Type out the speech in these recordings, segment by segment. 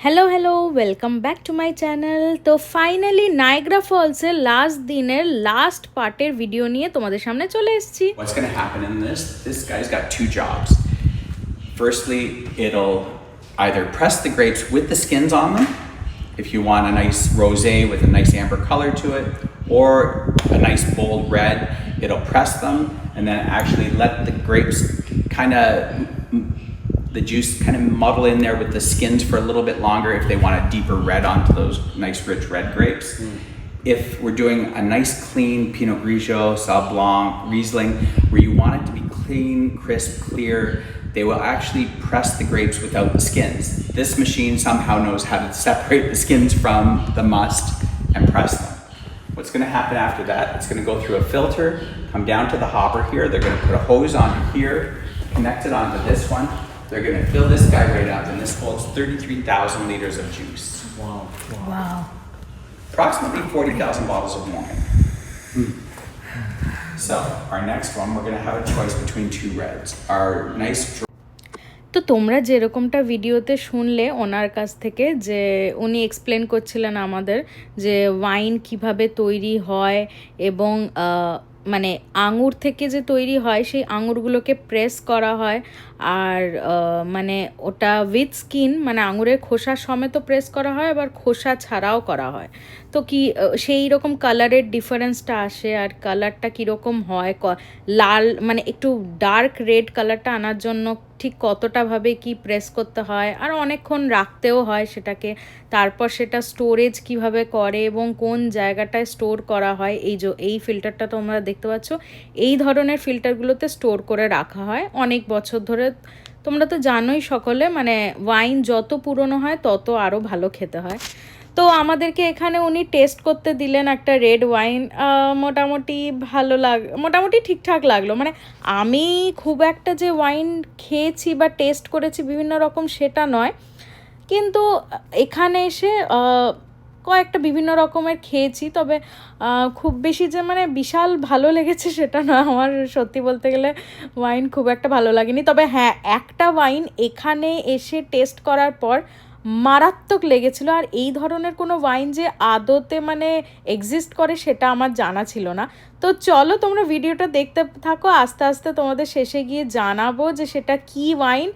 Hello welcome back to my channel. তো finally Niagara ফলসের last দিনের last পার্টের video নিয়ে তোমাদের সামনে চলে এসেছি। What's going to happen in this guy's got two jobs. Firstly, it'll either press the grapes with the skins on them, if you want a nice rosé with a nice amber color to it, or a nice bold red. It'll press them and then actually let the grapes the juice kind of muddle in there with the skins for a little bit longer if they want a deeper red onto those nice rich red grapes. If we're doing a nice clean Pinot Grigio, Sauv Blanc, Riesling, where you want it to be clean, crisp, clear, they will actually press the grapes without the skins. This machine somehow knows how to separate the skins from the must and press them. What's going to happen after that, it's going to go through a filter, come down to the hopper here, they're going to put a hose onto here, connect it onto this one. They're going to fill this guy right up, and this holds 33,000 liters of juice. Wow. Approximately 40,000 bottles of wine. So, our next one, we're going to have a choice between two reds. Our nice তো তোমরা যেরকমটা ভিডিওতে শুনলে ওনার কাছ থেকে, যে উনি explain করছিলেন আমাদের যে ওয়াইন কিভাবে তৈরি হয় এবং মানে আঙুর থেকে যে তৈরি হয় সেই আঙুরগুলোকে প্রেস করা হয়, আর মানে ওটা উইথ স্কিন মানে আঙুরের খোসা সমেত প্রেস করা হয়, আবার খোসা ছাড়াও করা হয়। তো কি সেই রকম কালারের ডিফারেন্সটা আসে, আর কালারটা কীরকম হয়, লাল মানে একটু ডার্ক রেড কালারটা আনার জন্য ঠিক কতটাভাবে কি প্রেস করতে হয়, আর অনেকক্ষণ রাখতেও হয় সেটাকে। তারপর সেটা স্টোরেজ কিভাবে করে এবং কোন জায়গাটায় স্টোর করা হয়, এই ফিল্টারটা তোমরা দেখতে পাচ্ছ, এই ধরনের ফিল্টারগুলোতে স্টোর করে রাখা হয় অনেক বছর ধরে। তোমরা তো জানোই সকলে, মানে ওয়াইন যত পুরনো হয় তত আরও ভালো খেতে হয়। তো আমাদেরকে এখানে উনি টেস্ট করতে দিলেন একটা রেড ওয়াইন। মোটামুটি ঠিকঠাক লাগলো। মানে আমি খুব একটা যে ওয়াইন খেয়েছি বা টেস্ট করেছি বিভিন্ন রকম সেটা নয়, কিন্তু এখানে এসে কয়েকটা বিভিন্ন রকমের খেয়েছি, তবে খুব বেশি যে মানে বিশাল ভালো লেগেছে সেটা না। আমার সত্যি বলতে গেলে ওয়াইন খুব একটা ভালো লাগেনি, তবে হ্যাঁ একটা ওয়াইন এখানে এসে টেস্ট করার পর মারাত্মক লেগেছিল। আর এই ধরনের কোনো ওয়াইন যে আদতে মানে এক্সিস্ট করে সেটা আমার জানা ছিল না। তো চলো তোমরা ভিডিওটা দেখতে থাকো, আস্তে আস্তে তোমাদের শেষে গিয়ে জানাবো যে সেটা কি ওয়াইন,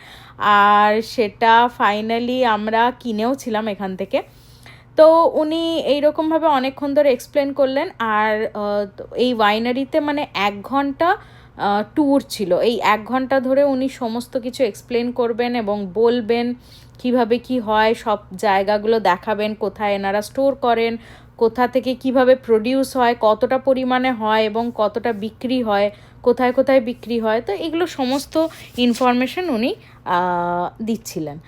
আর সেটা ফাইনালি আমরা কিনেও ছিলাম এখান থেকে। তো উনি এইরকমভাবে অনেকক্ষণ ধরে এক্সপ্লেন করলেন, আর এই ওয়াইনারিতে মানে 1 ঘন্টা ট্যুর ছিল। এই 1 ঘন্টা ধরে উনি সমস্ত কিছু এক্সপ্লেন করবেন এবং বলবেন কিভাবে কি হয়, সব জায়গাগুলো দেখাবেন, কোথায় এনারা স্টোর করেন, কোথা থেকে কিভাবে প্রডিউস হয়, কতটা পরিমাণে হয় এবং কতটা বিক্রি হয়, কোথায় কোথায় বিক্রি হয়। তো এগুলো সমস্ত ইনফরমেশন উনি দিচ্ছিলেন।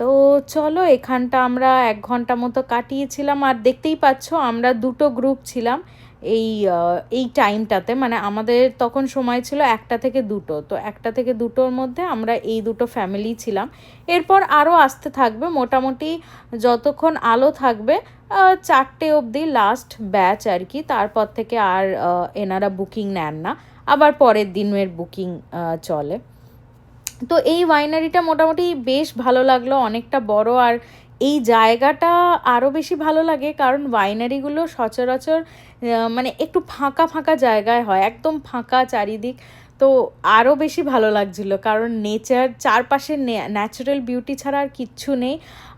তো চলো এখানটা আমরা 1 ঘন্টা মতো কাটিয়েছিলাম, আর দেখতেই পাচ্ছ আমরা 2টো গ্রুপ ছিলাম এই টাইমটাতে। মানে আমাদের তখন সময় ছিল 1টা থেকে 2টো, তো 1টা থেকে 2টোর মধ্যে আমরা এই 2টো ফ্যামিলি ছিলাম। এরপর আরও আসতে থাকবে, মোটামুটি যতক্ষণ আলো থাকবে 4টে অবধি লাস্ট ব্যাচ আর কি। তারপর থেকে আর এনারা বুকিং নেন না, আবার পরের দিনের বুকিং চলে। তো এই ওয়াইনারিটা মোটামুটি বেশ ভালো লাগলো, অনেকটা বড়। আর এই জায়গাটা আরও বেশি ভালো লাগে কারণ ওয়াইনারিগুলো সচরাচর মানে একটু ফাঁকা ফাঁকা জায়গায় হয়, একদম ফাঁকা চারিদিক। তো আরও বেশি ভালো লাগছিলো কারণ নেচার চারপাশে ন্যাচারাল বিউটি ছাড়া আর কিচ্ছু নেই,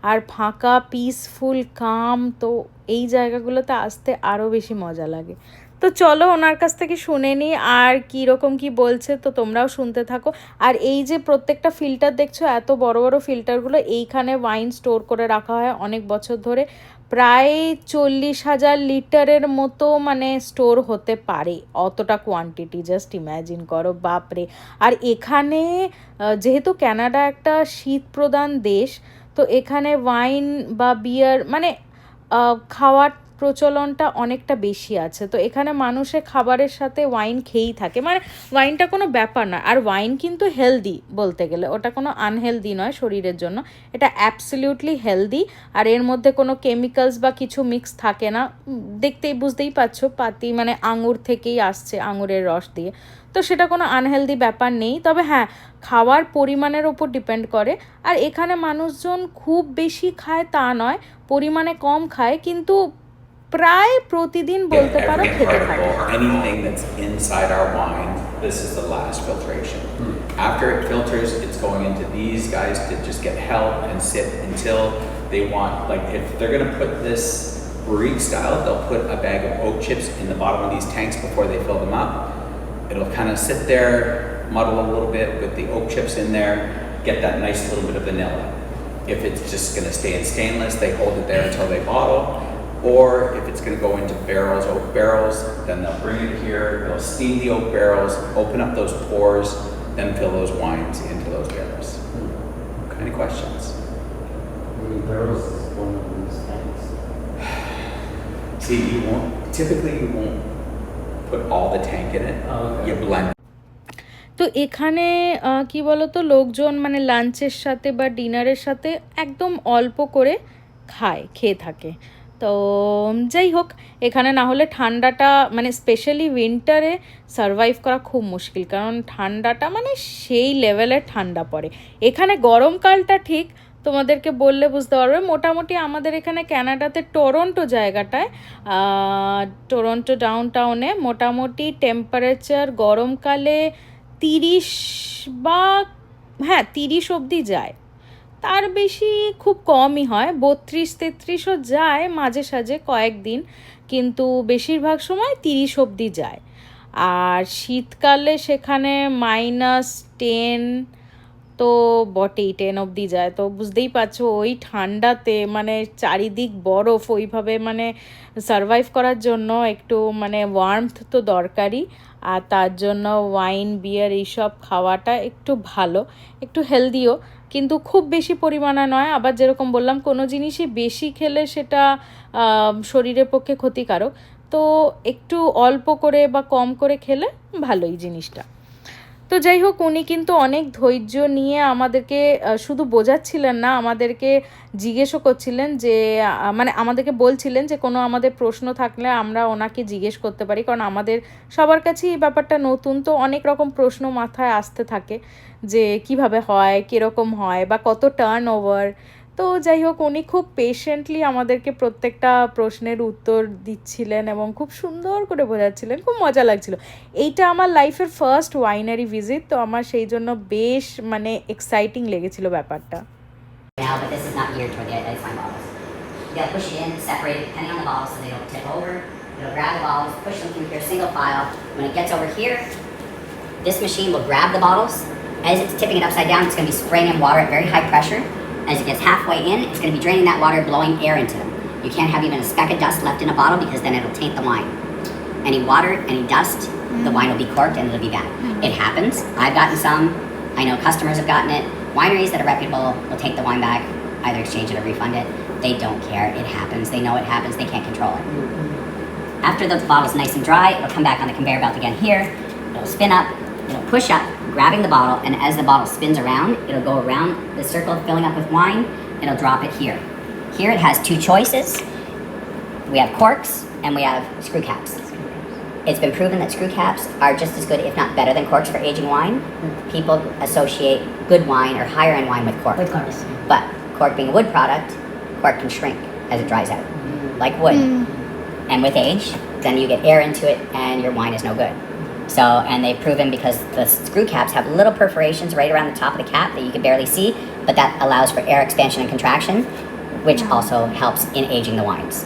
আর ফাঁকা পিসফুল কাম। তো এই জায়গাগুলোতে আসতে আরও বেশি মজা লাগে। তো চলো ওনার কাছ থেকে শুনে নিই আর কীরকম কি বলছে, তো তোমরাও শুনতে থাকো। আর এই যে প্রত্যেকটা ফিল্টার দেখছো, এত বড় বড় ফিল্টারগুলো, এইখানে ওয়াইন স্টোর করে রাখা হয় অনেক বছর ধরে, প্রায় 40,000 লিটারের মতো মানে স্টোর হতে পারে, অতটা কোয়ান্টিটি জাস্ট ইম্যাজিন করো, বাপরে। আর এখানে যেহেতু কানাডা একটা শীত প্রধান দেশ, তো এখানে ওয়াইন বা বিয়ার মানে খাওয়ার প্রচলনটা অনেকটা বেশি আছে। তো এখানে মানুষে খাবারের সাথে ওয়াইন খেয়েই থাকে, মানে ওয়াইনটা কোনো ব্যাপার নয়। আর ওয়াইন কিন্তু হেলদি বলতে গেলে, ওটা কোনো আনহেলদি নয় শরীরের জন্য, এটা অ্যাবসলিউটলি হেলদি। আর এর মধ্যে কোনো কেমিক্যালস বা কিছু মিক্স থাকে না, দেখতেই বুঝতেই পারছো পাতি মানে আঙুর থেকেই আসছে, আঙুরের রস দিয়ে, তো সেটা কোনো আনহেলদি ব্যাপার নেই। তবে হ্যাঁ, খাওয়ার পরিমাণের ওপর ডিপেন্ড করে। আর এখানে মানুষজন খুব বেশি খায় তা নয়, পরিমাণে কম খায়, কিন্তু প্রায় প্রতিদিন বলতে পারো Every খেতে থাকে। particle, anything that's inside our wine, this is the last filtration. After it filters, it's going into these guys to just get held and sit until they want, like if they're gonna put this Barrique style, they'll put a bag of oak chips in the bottom of these tanks before they fill them up. It'll kind of sit there, muddle a little bit with the oak chips in there, get that nice little bit of vanilla. If it's just gonna stay in stainless, they hold it there until they bottle. Or if it's gonna go into barrels, oak barrels, then they'll bring it here, they'll steam the oak barrels, open up those pores, then fill those wines into those barrels. Any questions? How many barrels is one of these tanks? See, typically you won't put all the tank in it. Oh, okay. You blend. তো এখানে কি বলতো, লোকজন মানে লাঞ্চের সাথে বা ডিনারের সাথে একদম অল্প করে খেয়ে থাকে। তো যাই হোক, এখানে না হলে ঠান্ডাটা মানে স্পেশালি উইন্টারে সারভাইভ করা খুব মুশকিল, কারণ ঠান্ডাটা মানে সেই লেভেলের ঠান্ডা পড়ে। এখানে গরমকালটা ঠিক তোমাদেরকে বললে বুঝতে পারবে, মোটামুটি আমাদের এখানে কানাডাতে টরন্টো জায়গাটায়, টরন্টো ডাউন টাউনে মোটামুটি টেম্পারেচার গরমকালে 30 বা হ্যাঁ 30 অবধি যায়, তার বেশি খুব কমই হয়, 32-33ও যায় মাঝে সাঝে কয়েকদিন, কিন্তু বেশিরভাগ সময় 30 অবধি যায়। আর শীতকালে সেখানে -10 তো বটেই, 10 অবধি যায়। তো বুঝতেই পারছো ওই ঠান্ডাতে মানে চারিদিক বরফ, ওইভাবে মানে সারভাইভ করার জন্য একটু মানে ওয়ার্মথ তো দরকারই। আর তার জন্য ওয়াইন বিয়ার এইসব খাওয়াটা একটু ভালো, একটু হেলদিও, কিন্তু খুব বেশি পরিমাণে নয়। আবার যেরকম বললাম, কোনো জিনিসই বেশি খেলে সেটা শরীরের পক্ষে ক্ষতিকারক, তো একটু অল্প করে বা কম করে খেলে ভালোই জিনিসটা। তো যাই হোক, উনি কিন্তু অনেক ধৈর্য নিয়ে আমাদেরকে শুধু বোঝাচ্ছিলেন না, আমাদেরকে জিজ্ঞেসও করছিলেন যে মানে আমাদেরকে বলছিলেন যে কোনো আমাদের প্রশ্ন থাকলে আমরা ওনাকে জিজ্ঞেস করতে পারি, কারণ আমাদের সবার কাছেই এই ব্যাপারটা নতুন, তো অনেক রকম প্রশ্ন মাথায় আসতে থাকে যে কিভাবে হয়, কীরকম হয় বা কত টার্ন ওভার। তো যাই হোক, উনি খুব পেশেন্টলি আমাদেরকে প্রত্যেকটা প্রশ্নের উত্তর দিচ্ছিলেন এবং খুব সুন্দর করে বোঝাচ্ছিলেন, খুব মজা লাগছিল। এইটা আমার লাইফের ফার্স্ট ওয়াইনারি ভিজিট, তো আমার সেই জন্য বেশ মানে এক্সাইটিং লেগেছিল ব্যাপারটা। Now, but this is not geared toward the ice wine bottles. You gotta push it in, separate it depending on the bottle so they don't tip over. You'll grab the bottles, push them through here, single file. When it gets over here, this machine will grab the bottles. As it's tipping it upside down, it's gonna be spraying in water at very high pressure. As it gets halfway in, it's gonna be draining that water, blowing air into them. You can't have even a speck of dust left in a bottle because then it'll taint the wine. Any water, any dust, the wine will be corked and it'll be bad. It happens. I've gotten some. I know customers have gotten it. Wineries that are reputable will take the wine back, either exchange it or refund it. They don't care. It happens. They know it happens. They can't control it. After the bottle's nice and dry, it'll come back on the conveyor belt again here. It'll spin up. It'll push up, grabbing the bottle, and as the bottle spins around, it'll go around the circle filling up with wine. It'll drop it here. Here it has two choices. We have corks and we have screw caps. It's been proven that screw caps are just as good, if not better, than corks for aging wine. People associate good wine or higher end wine with cork. With corks. But cork being a wood product, cork can shrink as it dries out, like wood. And with age, then you get air into it and your wine is no good. So, and they've proven because the screw caps have little perforations right around the top of the cap that you can barely see, but that allows for air expansion and contraction, which also helps in aging the wines.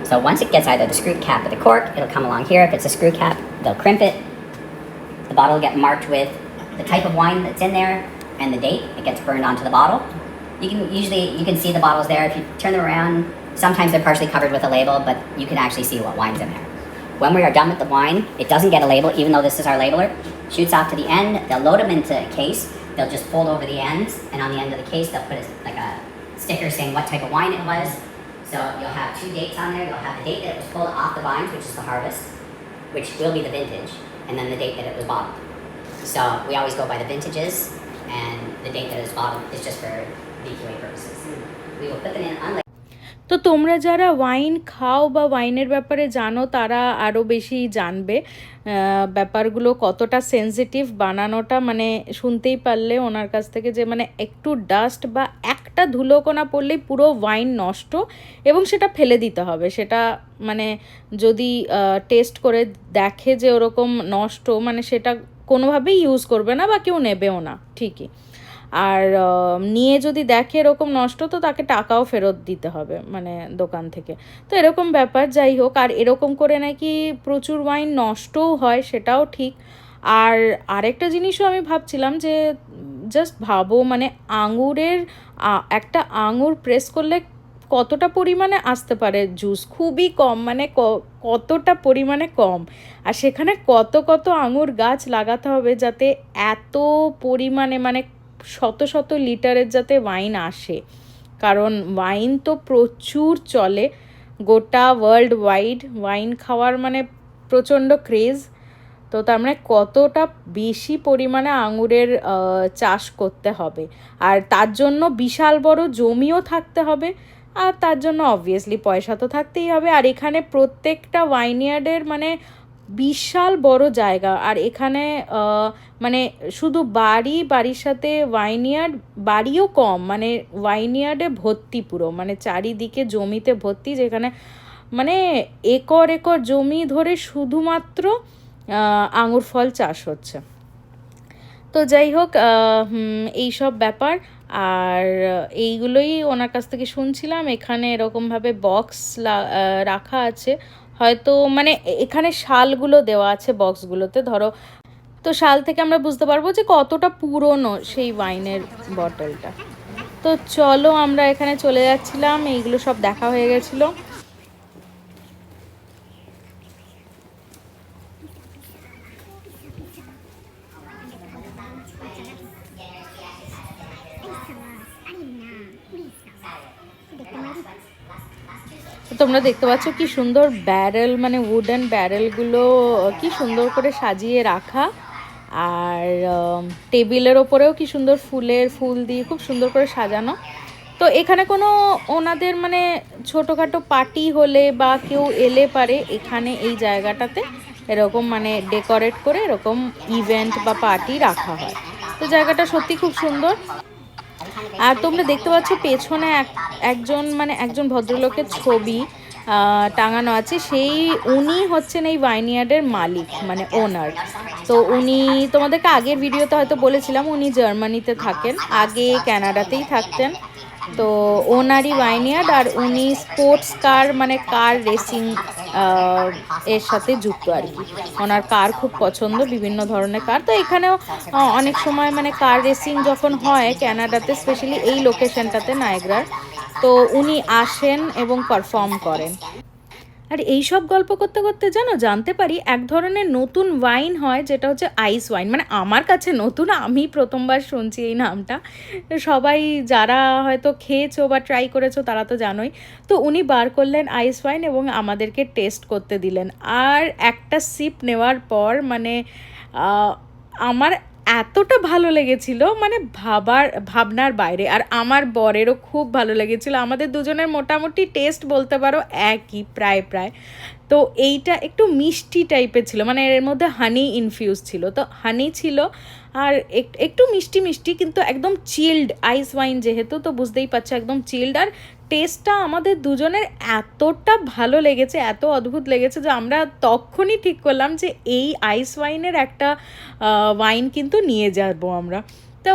So once it gets either the screw cap or the cork, it'll come along here. If it's a screw cap, they'll crimp it. The bottle will get marked with the type of wine that's in there and the date. It gets burned onto the bottle. You can see the bottles there. If you turn them around, sometimes they're partially covered with a label, but you can actually see what wine's in there. When we are done with the wine, it doesn't get a label, even though this is our labeler. Shoots off to the end. They'll load them into a case. They'll just fold over the ends, and on the end of the case, they'll put like a sticker saying what type of wine it was. So So you'll have 2 dates on there. You'll have the date that it was pulled off the vines, which is the harvest, which will be the vintage, and then the date that it was bottled. So we always go by the vintages, and the date that it was bottled is just for VQA purposes. We will put them in unlabeled. তো তোমরা যারা wine খাও বা ওয়াইনের ব্যাপারে জানো তারা আরও বেশি জানবে ব্যাপারগুলো কতটা সেনসিটিভ বানানোটা, মানে শুনতেই পারলে ওনার কাছ থেকে যে মানে একটু ডাস্ট বা একটা ধুলোকণা পড়লেই পুরো ওয়াইন নষ্ট এবং সেটা ফেলে দিতে হবে। সেটা মানে যদি টেস্ট করে দেখে যে ওরকম নষ্ট, মানে সেটা কোনোভাবেই ইউজ করবে না বা কেউ নেবেও না ঠিকই। আর নিয়ে যদি দেখে এরকম নষ্ট তো তাকে টাকাও ফেরত দিতে হবে মানে দোকান থেকে। তো এরকম ব্যাপার, যাই হোক। আর এরকম করে নাকি প্রচুর ওয়াইন নষ্টও হয়, সেটাও ঠিক। আর আরেকটা জিনিসও আমি ভাবছিলাম যে জাস্ট ভাবো মানে আঙুরের একটা আঙুর প্রেস করলে কতটা পরিমাণে আসতে পারে জুস, খুবই কম, মানে কতটা পরিমাণে কম। আর সেখানে কত কত আঙুর গাছ লাগাতে হবে যাতে এত পরিমাণে মানে শত শত লিটারের যাতে ওয়াইন আসে। কারণ ওয়াইন তো প্রচুর চলে, গোটা ওয়ার্ল্ড ওয়াইড ওয়াইন খাওয়ার মানে প্রচণ্ড ক্রেজ। তো তার মানে কতটা বেশি পরিমাণে আঙুরের চাষ করতে হবে, আর তার জন্য বিশাল বড় জমিও থাকতে হবে, আর তার জন্য অবভিয়াসলি পয়সা তো থাকতেই হবে। আর এখানে প্রত্যেকটা ওয়াইনইয়ার্ডের মানে বিশাল বড় জায়গা, আর এখানে মানে শুধু বাড়ির সাথে ওয়াইনইয়ার্ড, বাড়িও কম, মানে ওয়াইনইয়ার্ডে ভর্তি পুরো, মানে চারিদিকে জমিতে ভর্তি, যেখানে মানে একর একর জমি ধরে শুধুমাত্র আঙুর ফল চাষ হচ্ছে। তো যাই হোক, এই সব ব্যাপার। আর এইগুলোই ওনার কাছ থেকে শুনছিলাম। এখানে এরকমভাবে বক্স রাখা আছে, হয়তো মানে এখানে শালগুলো দেওয়া আছে বক্সগুলোতে, ধরো তো শাল থেকে আমরা বুঝতে পারবো যে কতটা পুরনো সেই ওয়াইনের বটলটা। তো চলো আমরা এখানে চলে যাচ্ছিলাম, এইগুলো সব দেখা হয়ে গেছিলো। তোমরা দেখতে পাচ্ছ কি সুন্দর ব্যারেল, মানে উডেন ব্যারেলগুলো কি সুন্দর করে সাজিয়ে রাখা, আর টেবিলের ওপরেও কি সুন্দর ফুল দিয়ে খুব সুন্দর করে সাজানো। তো এখানে কোনো ওনাদের মানে ছোটোখাটো পার্টি হলে বা কেউ এলে পারে এখানে এই জায়গাটাতে এরকম মানে ডেকোরেট করে এরকম ইভেন্ট বা পার্টি রাখা হয়। তো জায়গাটা সত্যি খুব সুন্দর। আর তোমরা দেখতে পাচ্ছ পেছনে একজন ভদ্রলোকের ছবি টাঙানো আছে, উনি হচ্ছেন এই ওয়াইনইয়ার্ডের মালিক, মানে ওনার। তো উনি তোমাদেরকে আগের ভিডিওতে হয়তো বলেছিলাম উনি জার্মানিতে থাকেন, আগে কানাডাতেই থাকতেন। তো ওনারই ওয়াইনইয়ার্ড, আর উনি স্পোর্টস কার মানে কার রেসিং এর সাথে যুক্ত আর কি। ওনার কার খুব পছন্দ, বিভিন্ন ধরনের কার। তো এখানেও অনেক সময় মানে কার রেসিং যখন হয় ক্যানাডাতে, স্পেশালি এই লোকেশনটাতে নায়াগ্রার, তো উনি আসেন এবং পারফর্ম করেন। আর এই সব গল্প করতে করতে জানতে পারি এক ধরনের নতুন ওয়াইন হয় যেটা হচ্ছে আইস ওয়াইন। মানে আমার কাছে নতুন, আমি প্রথমবার শুনছি এই নামটা। সবাই যারা হয়তো খেয়েছো বা ট্রাই করেছো তারা তো জানোই। তো উনি বার করলেন আইস ওয়াইন এবং আমাদেরকে টেস্ট করতে দিলেন। আর একটা সিপ নেওয়ার পর মানে আমার এতটা ভালো লেগেছিল, মানে ভাবনার বাইরে। আর আমার বরেরও খুব ভালো লেগেছিল। আমাদের দুজনের মোটামুটি টেস্ট বলতে পারো একই, প্রায়। তো এইটা একটু মিষ্টি টাইপের ছিল, মানে এর মধ্যে হানি ইনফিউজ ছিল, তো হানি ছিল আর একটু মিষ্টি, কিন্তু একদম চিল্ড আইস ওয়াইন যেহেতু, তো বুঝতেই পারছো একদম চিল্ড। আর টেস্টটা আমাদের দুজনের এতটা ভালো লেগেছে, এত অদ্ভুত লেগেছে যে আমরা তখনই ঠিক করলাম যে এই আইস ওয়াইনের একটা ওয়াইন কিন্তু নিয়ে যাবো আমরা। তো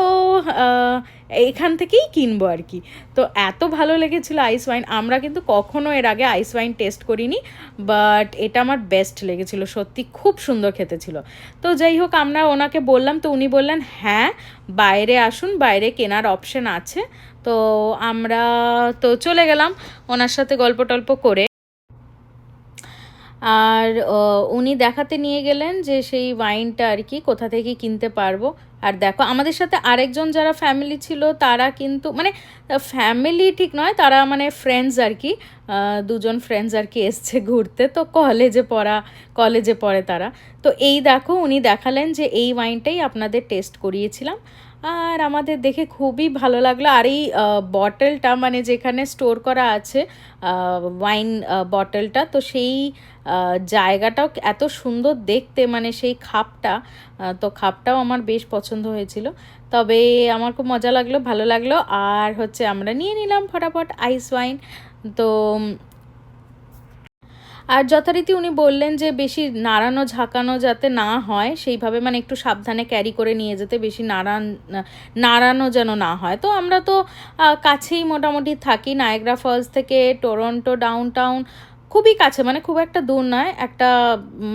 এখান থেকেই কিনবো আর কি। তো এত ভালো লেগেছিলো আইস ওয়াইন। আমরা কিন্তু কখনো এর আগে আইস ওয়াইন টেস্ট করিনি, বাট এটা আমার বেস্ট লেগেছিলো, সত্যি খুব সুন্দর খেতে ছিল। তো যাই হোক, আমরা ওনাকে বললাম, তো উনি বললেন হ্যাঁ বাইরে আসুন, বাইরে কেনার অপশন আছে। তো আমরা তো চলে গেলাম ওনার সাথে গল্প টল্প করে। আর উনি দেখাতে নিয়ে গেলেন যে সেই ওয়াইনটা আর কি কোথা থেকে কিনতে পারবো। আর দেখো আমাদের সাথে আরেকজন যারা ফ্যামিলি ছিল তারা কিন্তু মানে ফ্যামিলি ঠিক নয়, তারা মানে ফ্রেন্ডস আর কি, দুজন ফ্রেন্ডস আর কি এসছে ঘুরতে, তো কলেজে পড়ে তারা। তো এই দেখো উনি দেখালেন যে এই ওয়াইনটাই আপনাদের টেস্ট করিয়েছিলাম, আর আমাদের দেখে খুবই ভালো লাগলো। আর এই বটলটা মানে যেখানে স্টোর করা আছে ওয়াইন বটলটা, তো সেই জায়গাটাও এত সুন্দর দেখতে, মানে সেই খাপটা, তো খাপটাও আমার বেশ পছন্দ হয়েছিল। তবে আমার খুব মজা লাগলো, ভালো লাগলো। আর হচ্ছে আমরা নিয়ে নিলাম ফটাফট আইস ওয়াইন। তো আর যথারীতি উনি বললেন যে বেশি নাড়ানো ঝাঁকানো যাতে না হয় সেইভাবে, মানে একটু সাবধানে ক্যারি করে নিয়ে যেতে, বেশি নাড়ানো যেন না হয়। তো আমরা তো কাছেই মোটামুটি থাকি, নায়াগ্রা ফলস থেকে টরন্টো ডাউনটাউন খুবই কাছে, মানে খুব একটা দূর নয়, একটা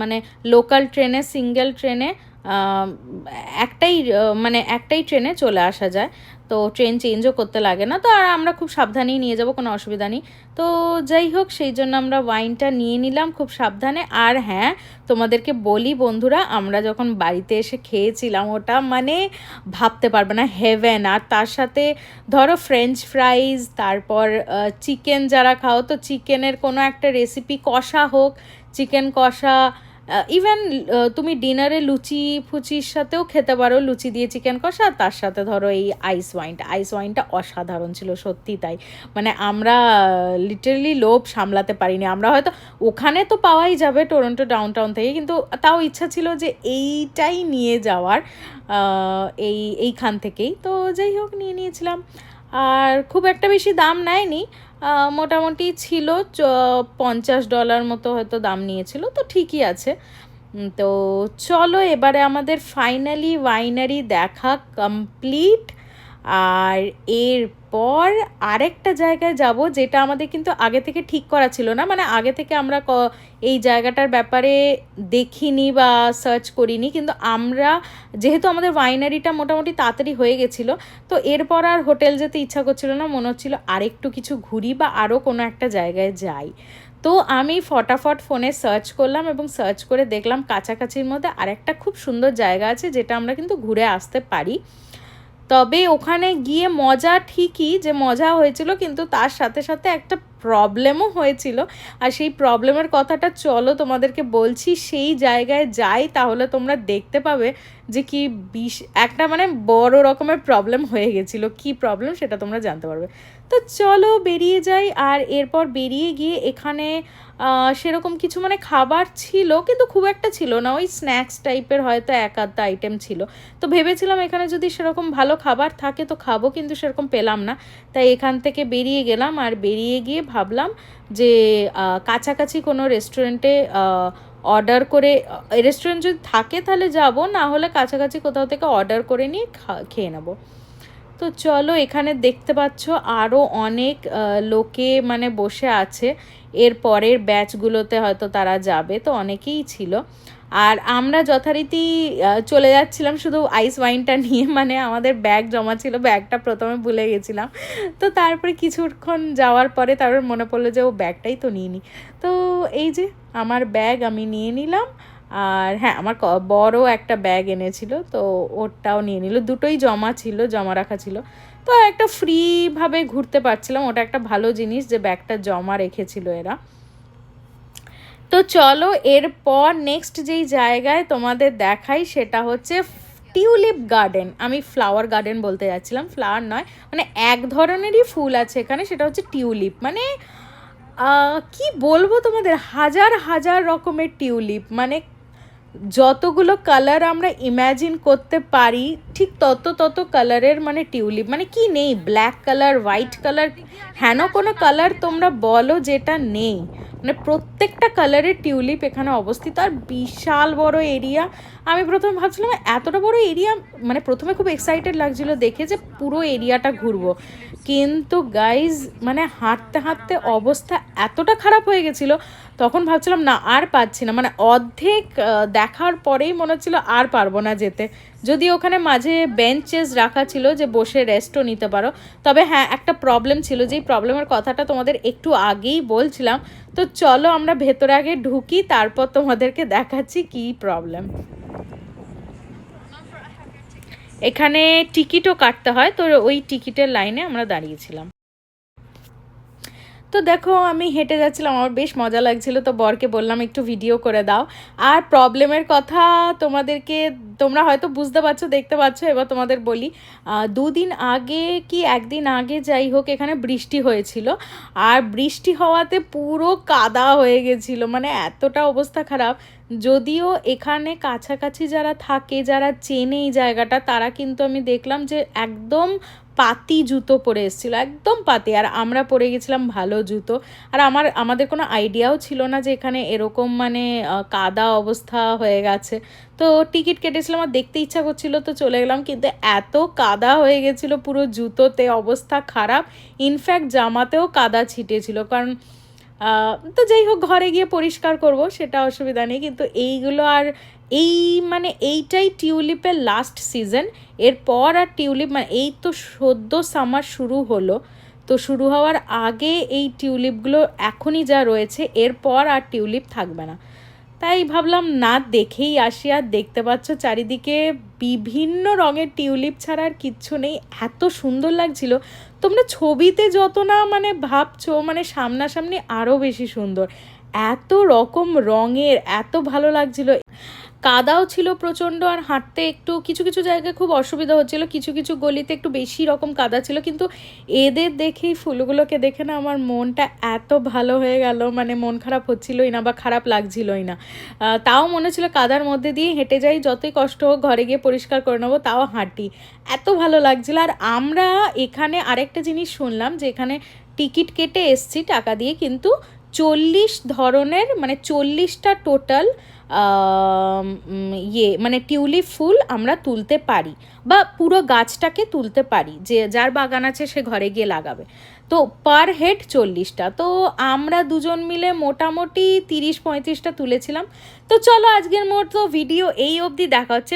মানে লোকাল ট্রেনে, সিঙ্গেল ট্রেনে একটাই ট্রেনে চলে আসা যায়, তো ট্রেন চেঞ্জও করতে লাগে না। তো আর আমরা খুব সাবধানেই নিয়ে যাব, কোনো অসুবিধা নেই। তো যাই হোক, সেই জন্য আমরা ওয়াইনটা নিয়ে নিলাম খুব সাবধানে। আর হ্যাঁ, তোমাদেরকে বলি বন্ধুরা, আমরা যখন বাড়িতে এসে খেয়েছিলাম ওটা মানে ভাবতে পারবে না, হেভেন। আর তার সাথে ধরো ফ্রেঞ্চ ফ্রাইজ, তারপর চিকেন যারা খাও তো চিকেনের কোনো একটা রেসিপি, কষা হোক, চিকেন কষা, ইভেন তুমি ডিনারে লুচি ফুচির সাথেও খেতে পারো, লুচি দিয়ে চিকেন কষা, তার সাথে ধরো এই আইস ওয়াইনটা অসাধারণ ছিল, সত্যি তাই। মানে আমরা লিটারালি লোভ সামলাতে পারিনি। আমরা হয়তো ওখানে তো পাওয়াই যাবে টরন্টো ডাউনটাউন থেকে, কিন্তু তাও ইচ্ছা ছিল যে এইটাই নিয়ে যাওয়ার এইখান থেকেই। তো যাই হোক, নিয়ে নিয়েছিলাম। আর খুব একটা বেশি দাম নেয়নি, মোটামুটি ছিল $50 মতো হয়তো দাম নিয়েছিল, তো ঠিকই আছে। তো চলো এবারে আমাদের ফাইনালি ওয়াইনারি দেখা কমপ্লিট। আর এরপর আরেকটা জায়গায় যাব, যেটা আমাদের কিন্তু আগে থেকে ঠিক করা ছিল না, মানে আগে থেকে আমরা এই জায়গাটার ব্যাপারে দেখিনি বা সার্চ করিনি, কিন্তু আমরা যেহেতু আমাদের ওয়াইনারিটা মোটামুটি তাড়াতাড়ি হয়ে গেছিলো, তো এরপর আর হোটেল যেতে ইচ্ছা করছিল না, মনে হচ্ছিলো আরেকটু কিছু ঘুরি বা আরও কোনো একটা জায়গায় যাই। তো আমি ফটাফট ফোনে সার্চ করলাম এবং সার্চ করে দেখলাম কাছাকাছির মধ্যে আরেকটা খুব সুন্দর জায়গা আছে, যেটা আমরা কিন্তু ঘুরে আসতে পারি। তবে ওখানে গিয়ে মজা ঠিকই যে মজা হয়েছিল, কিন্তু তার সাথে সাথে একটা প্রবলেমও হয়েছিল। আর সেই প্রবলেমের কথাটা চলো তোমাদেরকে বলছি, সেই জায়গায় যাই তাহলে তোমরা দেখতে পাবে যে কি একটা মানে বড় রকমের প্রবলেম হয়ে গেছিলো। কি প্রবলেম সেটা তোমরা জানতে পারবে। তো চলো বেরিয়ে যাই। আর এরপর বেরিয়ে গিয়ে এখানে সেরকম কিছু মানে খাবার ছিল, কিন্তু খুব একটা ছিল না, ওই স্ন্যাক্স টাইপের হয়তো এক আধটা আইটেম ছিল। তো ভেবেছিলাম এখানে যদি সেরকম ভালো খাবার থাকে তো খাবো, কিন্তু সেরকম পেলাম না। তাই এখান থেকে বেরিয়ে গেলাম। আর বেরিয়ে গিয়ে ভাবলাম যে কাছাকাছি কোনো রেস্টুরেন্টে অর্ডার করে, রেস্টুরেন্ট যদি থাকে তাহলে যাব, না হলে কাছাকাছি কোথাও থেকে অর্ডার করে নিয়ে খেয়ে নেবো। তো চলো, এখানে দেখতে পাচ্ছ আরও অনেক লোকে মানে বসে আছে, এর পরের ব্যাচগুলোতে হয়তো তারা যাবে, তো অনেকেই ছিল। আর আমরা যথারীতি চলে যাচ্ছিলাম শুধু আইস ওয়াইনটা নিয়ে, মানে আমাদের ব্যাগ জমা ছিল, ব্যাগটা প্রথমে ভুলে গেছিলাম। তো তারপরে কিছুক্ষণ যাওয়ার পরে তারপর মনে পড়লো যে ও ব্যাগটাই তো নিয়ে নিই। তো এই যে আমার ব্যাগ আমি নিয়ে নিলাম। আর হ্যাঁ, আমার বড় একটা ব্যাগ এনেছিল, তো ওটাও নিয়ে নিল, দুটোই জমা রাখা ছিল। তো একটা ফ্রিভাবে ঘুরতে পারছিলাম, ওটা একটা ভালো জিনিস যে ব্যাগটা জমা রেখেছিল এরা। তো চলো এরপর নেক্সট যেই জায়গায় তোমাদের দেখাই সেটা হচ্ছে টিউলিপ গার্ডেন। আমি ফ্লাওয়ার গার্ডেন বলতে যাচ্ছিলাম, ফ্লাওয়ার নয়, মানে এক ধরনেরই ফুল আছে এখানে, সেটা হচ্ছে টিউলিপ। মানে কি বলবো তোমাদের, হাজার হাজার রকমের টিউলিপ, মানে যতগুলো কালার আমরা ইম্যাজিন করতে পারি ঠিক তত কালারের মানে টিউলিপ। মানে কি নেই, ব্ল্যাক কালার, হোয়াইট কালার, হেন কোনো কালার তোমরা বলো যেটা নেই, মানে প্রত্যেকটা কালারের টিউলিপ এখানে অবস্থিত। আর বিশাল বড় এরিয়া। আমি প্রথমে ভাবছিলাম এতটা বড় এরিয়া, মানে প্রথমে খুব এক্সাইটেড লাগছিল দেখে যে পুরো এরিয়াটা ঘুরবো, কিন্তু গাইজ মানে হাঁটতে হাঁটতে অবস্থা এতটা খারাপ হয়ে গেছিলো, তখন ভাবছিলাম না আর পাচ্ছি না, মানে অর্ধেক দেখার পরেই মনে হচ্ছিলো আর পারবো না যেতে। যদি ওখানে মাঝে বেঞ্চেস রাখা ছিল যে বসে রেস্টও নিতে পারো, তবে হ্যাঁ একটা প্রবলেম ছিল, যেই প্রবলেমের কথাটা তোমাদের একটু আগেই বলছিলাম। তো চলো আমরা ভেতরে আগে ঢুকি, তারপর তোমাদেরকে দেখাচ্ছি কী প্রবলেম। এখানে টিকিটও কাটতে হয়, তো ওই টিকিটের লাইনে আমরা দাঁড়িয়েছিলাম। তো দেখো আমি হেঁটে যাচ্ছিলাম, আমার বেশ মজা লাগছিল, তো বরকে বললাম একটু ভিডিও করে দাও। আর প্রবলেমের কথা তোমাদেরকে, তোমরা হয়তো বুঝতে পারছো, দেখতে পাচ্ছ, এবার তোমাদের বলি। 2 দিন আগে কি 1 দিন আগে যাই হোক এখানে বৃষ্টি হয়েছিল, আর বৃষ্টি হওয়াতে পুরো কাদা হয়ে গেছিলো, মানে এতটা অবস্থা খারাপ। যদিও এখানে কাছাকাছি যারা থাকে, যারা চেনে এই জায়গাটা, তারা কিন্তু আমি দেখলাম যে একদম পাতি জুতো পরে এসেছিলো, একদম পাতি, আর আমরা পরে গেছিলাম ভালো জুতো। আর আমাদের কোনো আইডিয়াও ছিল না যে এখানে এরকম মানে কাদা অবস্থা হয়ে গেছে। তো টিকিট কেটেছিলাম, আর দেখতে ইচ্ছা করছিল, তো চলে গেলাম, কিন্তু এত কাদা হয়ে গেছিলো পুরো জুতোতে, অবস্থা খারাপ। ইনফ্যাক্ট জামাতেও কাদা ছিটেছিল, কারণ তো যাই হোক ঘরে গিয়ে পরিষ্কার করব, সেটা অসুবিধা নেই। কিন্তু এইগুলো আর মানে এইটাই টিউলিপের লাস্ট সিজন, এরপর আর টিউলিপ মানে এই তো সদ্য সামার শুরু হলো, তো শুরু হওয়ার আগে এই টিউলিপগুলো এখনই যা রয়েছে, এরপর আর টিউলিপ থাকবে না। তাই ভাবলাম না দেখেই আসি। আর দেখতে পাচ্ছ চারিদিকে বিভিন্ন রঙের টিউলিপ ছাড়া আর কিচ্ছু নেই, এত সুন্দর লাগছিল। তোমরা ছবিতে যত না মানে ভাবছো, মানে সামনাসামনি আরও বেশি সুন্দর, এত রকম রঙের, এত ভালো লাগছিল। কাদাও ছিল প্রচণ্ড, আর হাঁটতে একটু কিছু কিছু জায়গায় খুব অসুবিধা হচ্ছিল, কিছু কিছু গলিতে একটু বেশি রকম কাদা ছিল। কিন্তু এদের দেখেই, ফুলগুলোকে দেখে না আমার মনটা এত ভালো হয়ে গেল, মানে মন খারাপ হচ্ছিলই না বা খারাপ লাগছিলই না। তাও মনে ছিল কাদার মধ্যে দিয়ে হেঁটে যাই, যতই কষ্ট হোক ঘরে গিয়ে পরিষ্কার করে নেবো, তাও হাঁটি, এত ভালো লাগছিল। আর আমরা এখানে আরেকটা জিনিস শুনলাম যে এখানে টিকিট কেটে এসছি টাকা দিয়ে, কিন্তু 40 ধরনের মানে 40টা টোটাল মানে টিউলিপ ফুল আমরা তুলতে পারি, বা পুরো গাছটাকে তুলতে পারি, যে যার বাগান আছে সে ঘরে গিয়ে লাগাবে। তো পার হেড 40টা, তো আমরা দুজন মিলে মোটামুটি 30-35টা তুলেছিলাম। তো চলো আজকের মতো ভিডিও এই অবধি, দেখা হচ্ছে।